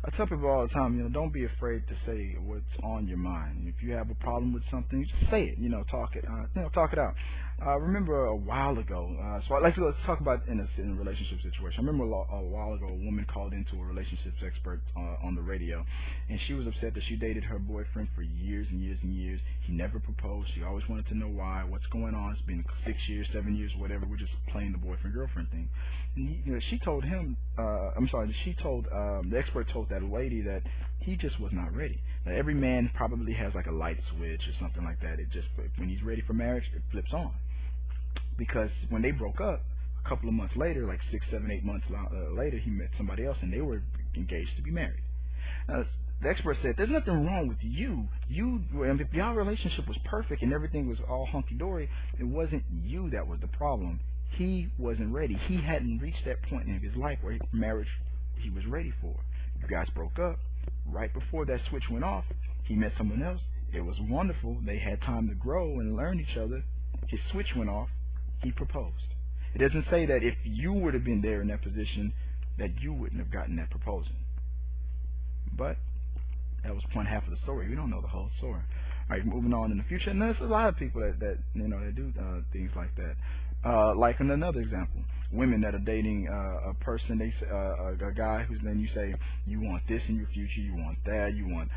I tell people all the time, don't be afraid to say what's on your mind. If you have a problem with something, just say it. Talk it. Talk it out. Remember a while ago. Let's talk about in a relationship situation. I remember a while ago, a woman called into a relationships expert on the radio, and she was upset that she dated her boyfriend for years and years and years. He never proposed. She always wanted to know why. What's going on? It's been 6 years, 7 years, whatever. We're just playing the boyfriend girlfriend thing. And she told him. I'm sorry. She told the expert told that lady that he just was not ready. Now, every man probably has like a light switch or something like that. It just when he's ready for marriage, it flips on. Because when they broke up, a couple of months later, like 6, 7, 8 months later, he met somebody else and they were engaged to be married. Now, the expert said, "There's nothing wrong with you. If your relationship was perfect and everything was all hunky dory, it wasn't you that was the problem. He wasn't ready. He hadn't reached that point in his life where marriage he was ready for. You guys broke up. Right before that switch went off, he met someone else. It was wonderful. They had time to grow and learn each other. His switch went off. He proposed. It doesn't say that if you would have been there in that position, that you wouldn't have gotten that proposal. But that was one half of the story. We don't know the whole story. All right, moving on in the future. And there's a lot of people that that do things like that. Like in another example, women that are dating a person, a guy who's then you say you want this in your future, you want that, you want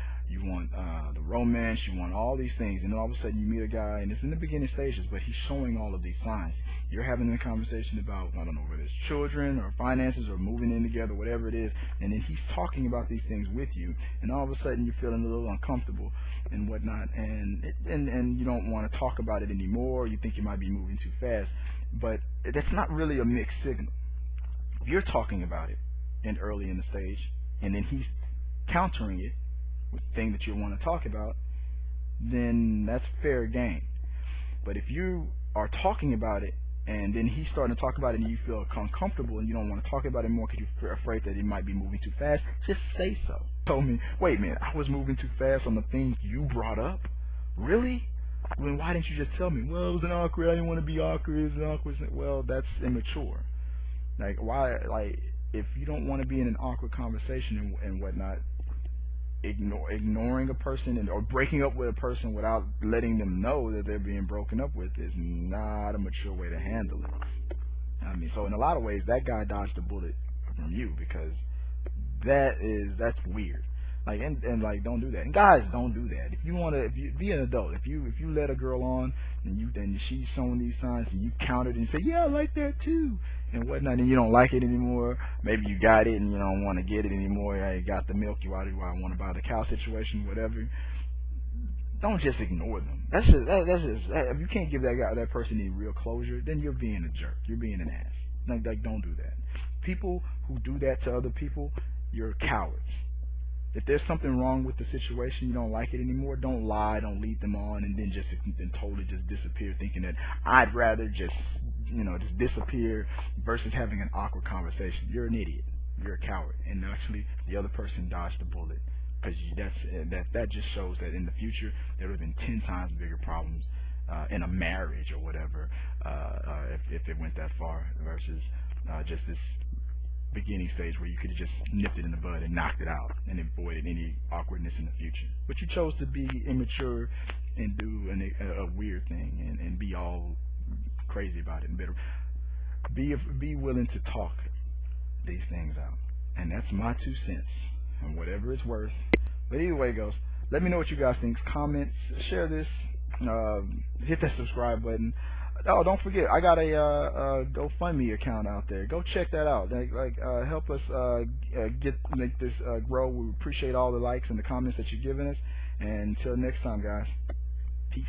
the romance, you want all these things, and then all of a sudden you meet a guy, and it's in the beginning stages, but he's showing all of these signs. You're having a conversation about, I don't know, whether it's children or finances or moving in together, whatever it is, and then he's talking about these things with you, and all of a sudden you're feeling a little uncomfortable and whatnot, and you don't want to talk about it anymore. You think you might be moving too fast, but that's not really a mixed signal. If you're talking about it early in the stage, and then he's countering it with the thing that you want to talk about, then that's fair game. But if you are talking about it and then he's starting to talk about it and you feel uncomfortable and you don't want to talk about it more because you're afraid that it might be moving too fast, just say so. Told me, wait a minute, I was moving too fast on the things you brought up? Really? Then why didn't you just tell me? Well, it was an awkward, I didn't want to be awkward, it was an awkward. Well, that's immature. Like, why, like, if you don't want to be in an awkward conversation and whatnot, ignoring a person or breaking up with a person without letting them know that they're being broken up with is not a mature way to handle it. I mean, so in a lot of ways, that guy dodged a bullet from you because that's weird. Like and like, don't do that. And guys, don't do that. If you be an adult, if you let a girl on and she's showing these signs and you countered and say, yeah, I like that too, and whatnot, and you don't like it anymore, maybe you got it and you don't want to get it anymore, I got the milk, you out, I want to buy the cow situation, whatever. Don't just ignore them. That's just if you can't give that person any real closure, then you're being a jerk. You're being an ass. Like don't do that. People who do that to other people, you're cowards. If there's something wrong with the situation, you don't like it anymore, don't lie, don't lead them on, and then totally just disappear, thinking that I'd rather just disappear versus having an awkward conversation. You're an idiot. You're a coward, and actually the other person dodged the bullet, because that just shows that in the future there would have been 10 times bigger problems in a marriage or whatever if it went that far versus just this beginning stage where you could have just nipped it in the bud and knocked it out and avoided any awkwardness in the future. But you chose to be immature and do a weird thing and be all crazy about it and bitter. Be willing to talk these things out. And that's my 2 cents and whatever it's worth. But either way it goes, let me know what you guys think. Comments, share this, hit that subscribe button. Oh, don't forget, I got a GoFundMe account out there. Go check that out. Help us make this grow. We appreciate all the likes and the comments that you're giving us. And until next time, guys, peace.